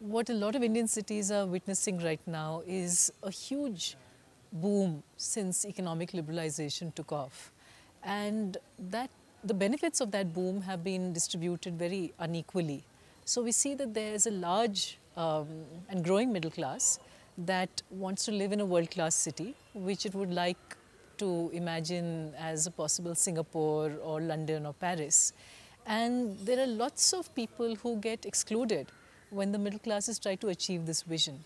What a lot of Indian cities are witnessing right now is a huge boom since economic liberalization took off. And that the benefits of that boom have been distributed very unequally. So we see that there is a large and growing middle class that wants to live in a world-class city, which it would like to imagine as a possible Singapore or London or Paris. And there are lots of people who get excluded when the middle classes try to achieve this vision.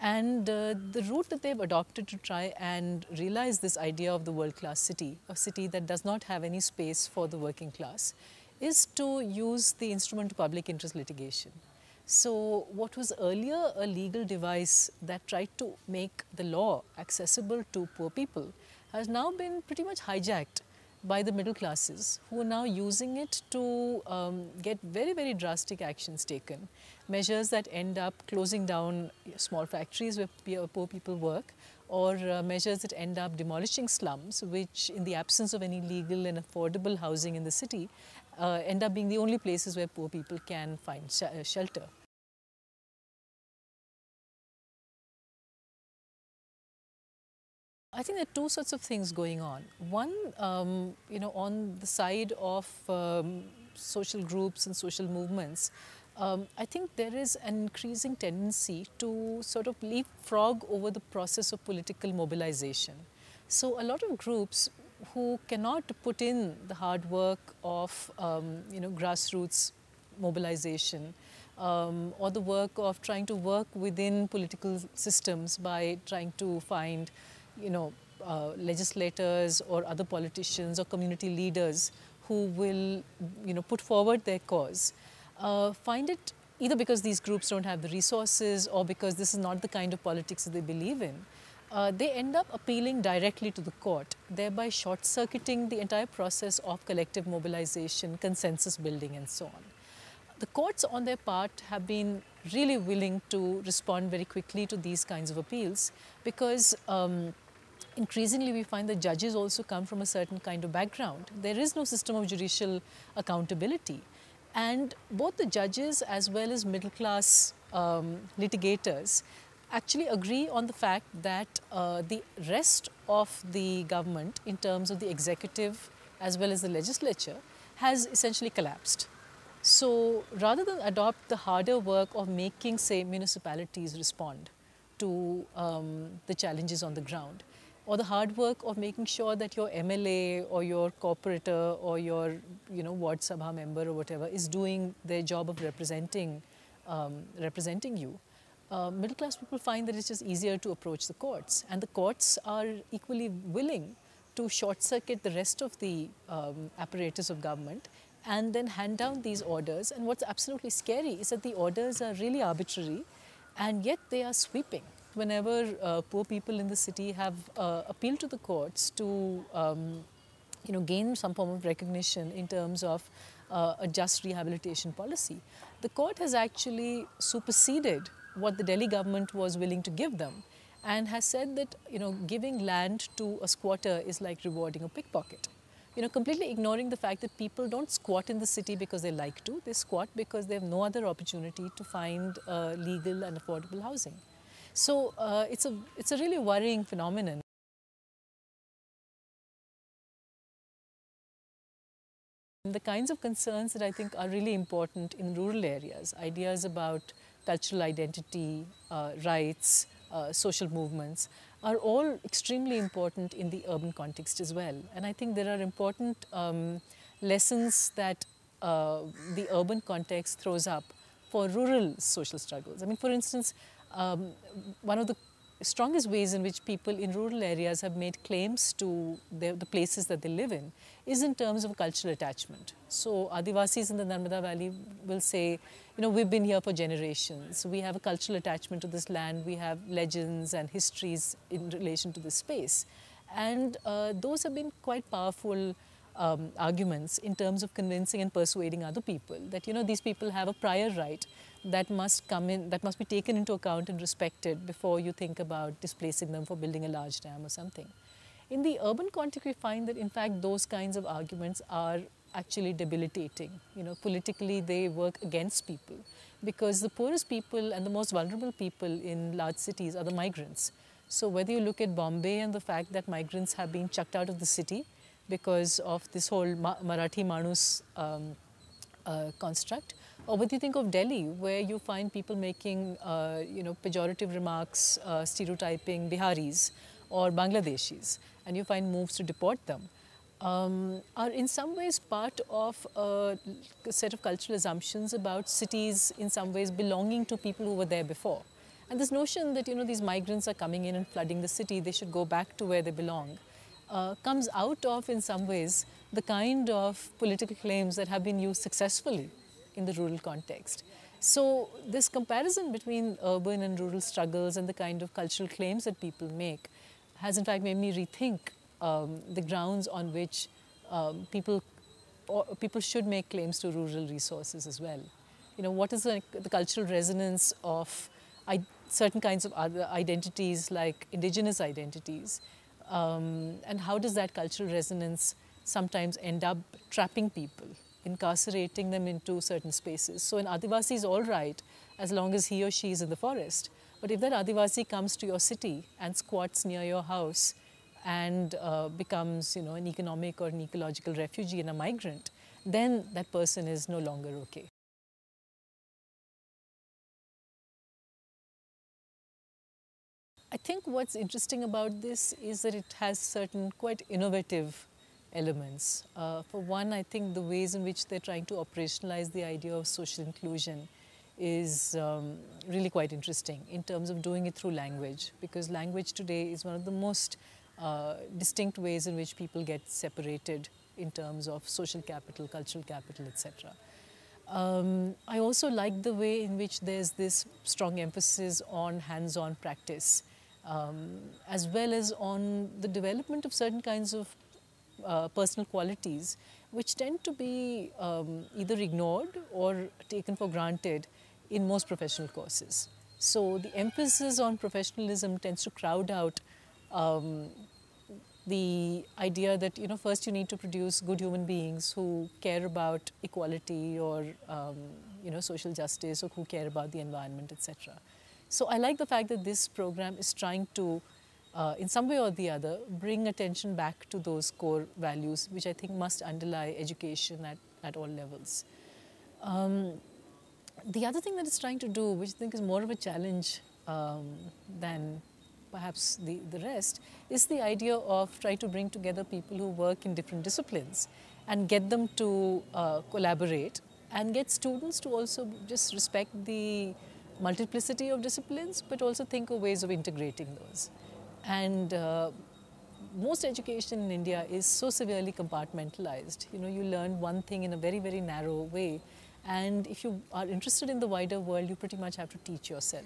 And the route that they've adopted to try and realize this idea of the world-class city, a city that does not have any space for the working class, is to use the instrument of public interest litigation. So what was earlier a legal device that tried to make the law accessible to poor people has now been pretty much hijacked by the middle classes, who are now using it to get very, very drastic actions taken. Measures that end up closing down small factories where poor people work, or measures that end up demolishing slums, which in the absence of any legal and affordable housing in the city, end up being the only places where poor people can find shelter. I think there are two sorts of things going on. One, on the side of social groups and social movements, I think there is an increasing tendency to sort of leapfrog over the process of political mobilization. So a lot of groups who cannot put in the hard work of grassroots mobilization, or the work of trying to work within political systems by trying to find legislators or other politicians or community leaders who will, put forward their cause, find it either because these groups don't have the resources or because this is not the kind of politics that they believe in. They end up appealing directly to the court, thereby short-circuiting the entire process of collective mobilization, consensus building, and so on. The courts, on their part, have been really willing to respond very quickly to these kinds of appeals because increasingly we find that judges also come from a certain kind of background. There is no system of judicial accountability. And both the judges as well as middle class litigators actually agree on the fact that the rest of the government, in terms of the executive as well as the legislature, has essentially collapsed. So rather than adopt the harder work of making, say, municipalities respond to the challenges on the ground, or the hard work of making sure that your MLA or your corporator or your ward sabha member or whatever is doing their job of representing you, middle class people find that it's just easier to approach the courts, and the courts are equally willing to short circuit the rest of the apparatus of government and then hand down these orders. And what's absolutely scary is that the orders are really arbitrary, and yet they are sweeping. Whenever poor people in the city have appealed to the courts to gain some form of recognition in terms of a just rehabilitation policy, the court has actually superseded what the Delhi government was willing to give them, and has said that giving land to a squatter is like rewarding a pickpocket. Completely ignoring the fact that people don't squat in the city because they like to, they squat because they have no other opportunity to find legal and affordable housing. So it's a really worrying phenomenon. The kinds of concerns that I think are really important in rural areas, ideas about cultural identity, rights, social movements, are all extremely important in the urban context as well. And I think there are important lessons that the urban context throws up for rural social struggles. I mean, for instance, one of the strongest ways in which people in rural areas have made claims to the places that they live in is in terms of cultural attachment. So Adivasis in the Narmada Valley will say, we've been here for generations. We have a cultural attachment to this land. We have legends and histories in relation to this space. And those have been quite powerful arguments in terms of convincing and persuading other people that, these people have a prior right that must come in, that must be taken into account and respected before you think about displacing them for building a large dam or something. In the urban context, we find that in fact those kinds of arguments are actually debilitating. Politically they work against people, because the poorest people and the most vulnerable people in large cities are the migrants. So whether you look at Bombay and the fact that migrants have been chucked out of the city because of this whole Marathi Manus construct, or whether you think of Delhi, where you find people making pejorative remarks, stereotyping Biharis or Bangladeshis, and you find moves to deport them, are in some ways part of a set of cultural assumptions about cities in some ways belonging to people who were there before. And this notion that these migrants are coming in and flooding the city, they should go back to where they belong, comes out of, in some ways, the kind of political claims that have been used successfully in the rural context. So this comparison between urban and rural struggles and the kind of cultural claims that people make has in fact made me rethink the grounds on which people should make claims to rural resources as well. What is the cultural resonance of certain kinds of other identities like indigenous identities, and how does that cultural resonance sometimes end up trapping people, incarcerating them into certain spaces. So an Adivasi is all right as long as he or she is in the forest, but if that Adivasi comes to your city and squats near your house and becomes an economic or an ecological refugee and a migrant, then that person is no longer okay. I think what's interesting about this is that it has certain quite innovative elements. For one, I think the ways in which they're trying to operationalize the idea of social inclusion is really quite interesting in terms of doing it through language, because language today is one of the most distinct ways in which people get separated in terms of social capital, cultural capital, etc. I also like the way in which there's this strong emphasis on hands-on practice, as well as on the development of certain kinds of personal qualities which tend to be either ignored or taken for granted in most professional courses. So the emphasis on professionalism tends to crowd out the idea that first you need to produce good human beings who care about equality or social justice, or who care about the environment, etc. So I like the fact that this program is trying to in some way or the other bring attention back to those core values which I think must underlie education at all levels. The other thing that it's trying to do, which I think is more of a challenge than perhaps the rest, is the idea of trying to bring together people who work in different disciplines and get them to collaborate, and get students to also just respect the multiplicity of disciplines, but also think of ways of integrating those. And most education in India is so severely compartmentalized. You learn one thing in a very, very narrow way, and if you are interested in the wider world, you pretty much have to teach yourself.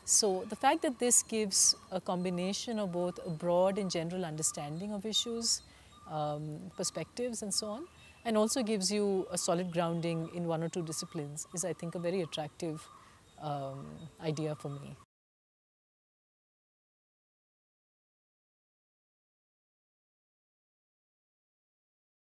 So the fact that this gives a combination of both a broad and general understanding of issues, perspectives and so on, and also gives you a solid grounding in one or two disciplines is, I think, a very attractive idea for me.